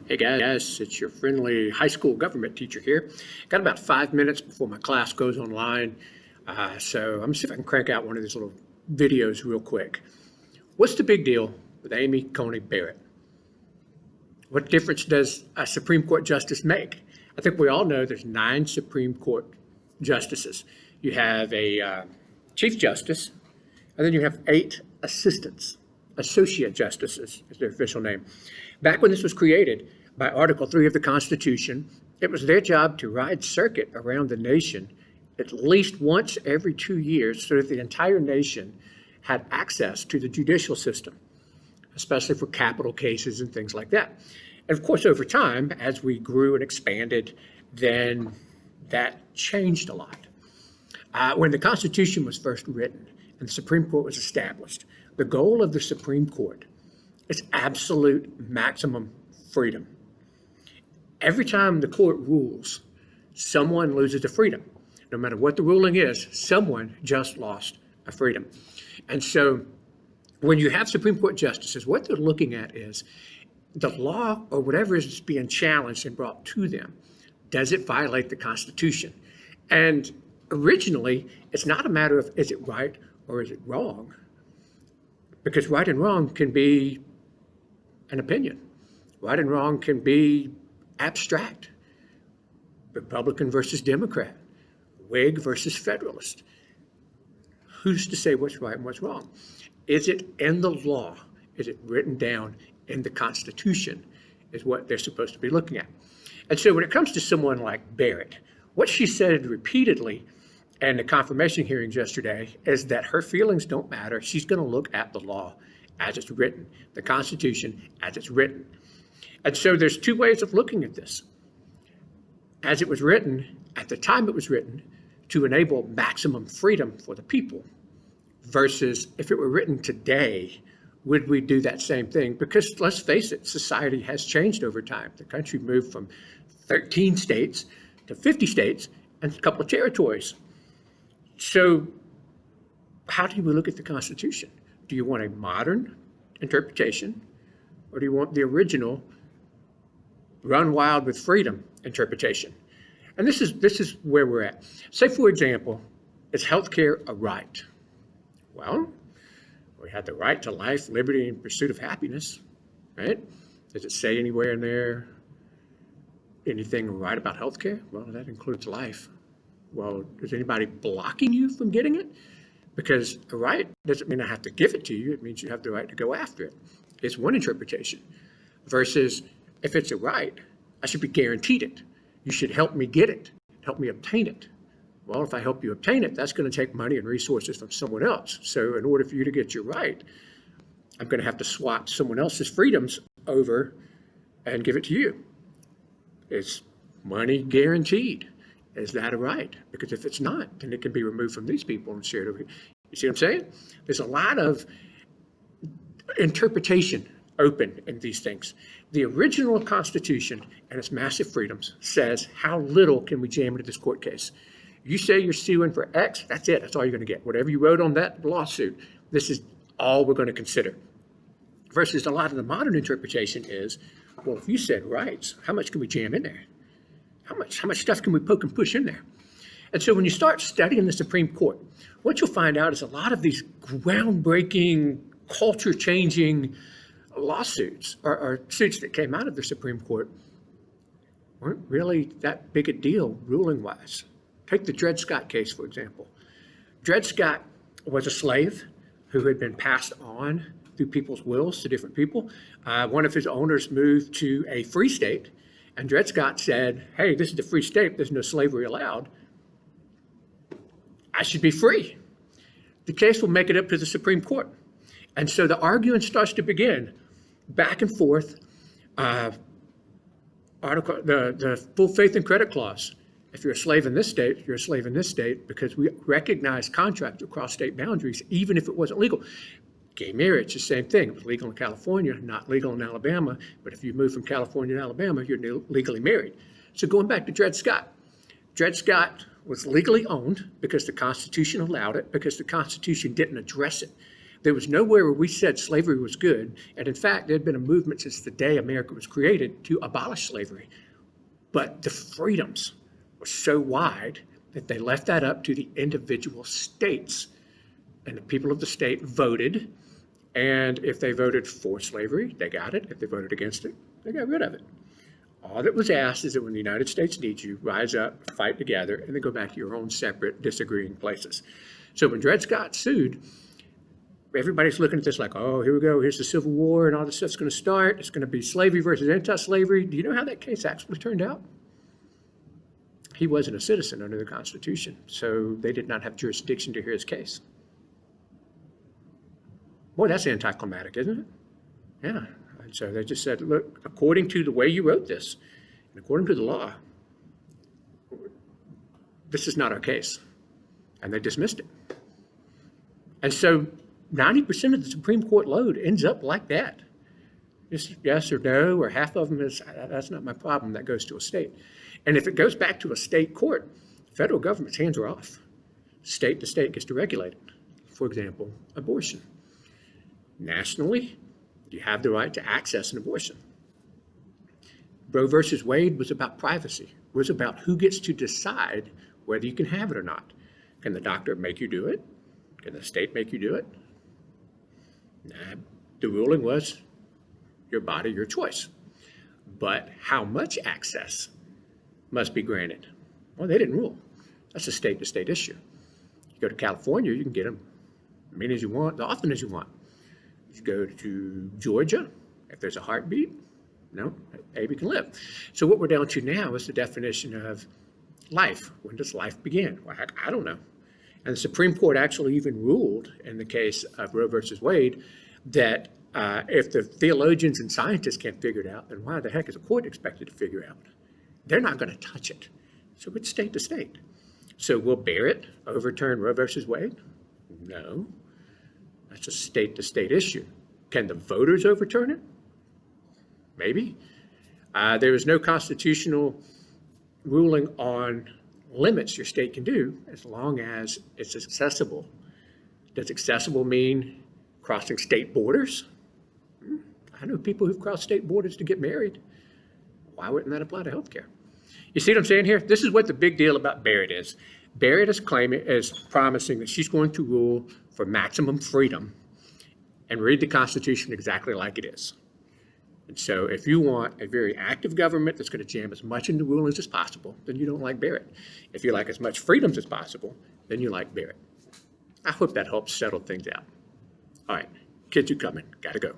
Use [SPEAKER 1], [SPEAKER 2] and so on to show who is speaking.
[SPEAKER 1] Hey guys, it's your friendly high school government teacher here. Got about 5 minutes before my class goes online, so I'm gonna see if I can crank out one of these little videos real quick. What's the big deal with Amy Coney Barrett? What difference does a Supreme Court justice make? I think we all know there's 9 Supreme Court justices. You have a Chief Justice, and then you have 8 assistants. Associate justices is their official name. Back when this was created by Article 3 of the Constitution, it was their job to ride circuit around the nation at least once every 2 years so that the entire nation had access to the judicial system, especially for capital cases and things like that. And of course, over time, as we grew and expanded, then that changed a lot. When the Constitution was first written and the Supreme Court was established, the goal of the Supreme Court is absolute maximum freedom. Every time the court rules, someone loses a freedom. No matter what the ruling is, someone just lost a freedom. And so when you have Supreme Court justices, what they're looking at is the law or whatever is being challenged and brought to them. Does it violate the Constitution? And originally, it's not a matter of is it right or is it wrong? Because right and wrong can be an opinion. Right and wrong can be abstract. Republican versus Democrat, Whig versus Federalist. Who's to say what's right and what's wrong? Is it in the law? Is it written down in the Constitution? Is what they're supposed to be looking at. And so when it comes to someone like Barrett, what she said repeatedly in the confirmation hearings yesterday is that her feelings don't matter. She's going to look at the law as it's written, the Constitution as it's written. And so there's 2 ways of looking at this. As it was written, at the time it was written, to enable maximum freedom for the people, versus if it were written today, would we do that same thing? Because let's face it, society has changed over time. The country moved from 13 states to 50 states and a couple of territories. So how do we look at the Constitution? Do you want a modern interpretation, or do you want the original run wild with freedom interpretation? And this is where we're at. Say, for example, is healthcare a right? Well, we have the right to life, liberty, and pursuit of happiness, right? Does it say anywhere in there anything right about healthcare? Well, that includes life. Well, is anybody blocking you from getting it? Because a right doesn't mean I have to give it to you. It means you have the right to go after it. It's one interpretation. Versus if it's a right, I should be guaranteed it. You should help me get it, help me obtain it. Well, if I help you obtain it, that's going to take money and resources from someone else. So in order for you to get your right, I'm going to have to swap someone else's freedoms over and give it to you. Is money guaranteed? Is that a right? Because if it's not, then it can be removed from these people and shared over here. You see what I'm saying? There's a lot of interpretation open in these things. The original Constitution and its massive freedoms says how little can we jam into this court case. You say you're suing for X, that's it. That's all you're going to get. Whatever you wrote on that lawsuit, this is all we're going to consider. Versus a lot of the modern interpretation is, well, if you said rights, how much can we jam in there? How much stuff can we poke and push in there? And so when you start studying the Supreme Court, what you'll find out is a lot of these groundbreaking, culture-changing lawsuits or suits that came out of the Supreme Court weren't really that big a deal ruling-wise. Take the Dred Scott case, for example. Dred Scott was a slave who had been passed on through people's wills to different people. One of his owners moved to a free state, and Dred Scott said, hey, this is a free state. There's no slavery allowed. I should be free. The case will make it up to the Supreme Court. And so the arguing starts to begin back and forth. The full faith and credit clause. If you're a slave in this state, you're a slave in this state because we recognize contracts across state boundaries, even if it wasn't legal. Gay marriage, the same thing. It was legal in California, not legal in Alabama. But if you move from California to Alabama, you're legally married. So going back to Dred Scott was legally owned because the Constitution allowed it, because the Constitution didn't address it. There was nowhere where we said slavery was good. And in fact, there had been a movement since the day America was created to abolish slavery. But the freedoms were so wide that they left that up to the individual states. And the people of the state voted. And if they voted for slavery, they got it. If they voted against it, they got rid of it. All that was asked is that when the United States needs you, rise up, fight together, and then go back to your own separate, disagreeing places. So when Dred Scott sued, everybody's looking at this like, oh, here we go. Here's the Civil War, and all this stuff's going to start. It's going to be slavery versus anti-slavery. Do you know how that case actually turned out? He wasn't a citizen under the Constitution, so they did not have jurisdiction to hear his case. Boy, that's anticlimactic, isn't it? Yeah. And so they just said, look, according to the way you wrote this, and according to the law, this is not our case. And they dismissed it. And so 90% of the Supreme Court load ends up like that. Just yes or no, or half of them is, that's not my problem, that goes to a state. And if it goes back to a state court, federal government's hands are off. State to state gets to regulate it. For example, abortion. Nationally, you have the right to access an abortion. Roe versus Wade was about privacy. It was about who gets to decide whether you can have it or not. Can the doctor make you do it? Can the state make you do it? Nah, the ruling was your body, your choice. But how much access must be granted? Well, they didn't rule. That's a state-to-state issue. You go to California, you can get them as many as you want, as often as you want. You go to Georgia, if there's a heartbeat, no, baby can live. So what we're down to now is the definition of life. When does life begin? Well, heck, I don't know. And the Supreme Court actually even ruled in the case of Roe versus Wade that if the theologians and scientists can't figure it out, then why the heck is a court expected to figure it out? They're not going to touch it. So it's state to state. So will Barrett overturn Roe versus Wade? No. That's a state-to-state issue. Can the voters overturn it? Maybe. There is no constitutional ruling on limits your state can do as long as it's accessible. Does accessible mean crossing state borders? I know people who've crossed state borders to get married. Why wouldn't that apply to healthcare? You see what I'm saying here? This is what the big deal about Barrett is. Barrett is promising that she's going to rule for maximum freedom and read the Constitution exactly like it is. And so if you want a very active government that's going to jam as much into rulings as possible, then you don't like Barrett. If you like as much freedoms as possible, then you like Barrett. I hope that helps settle things out. All right, kids are coming. Got to go.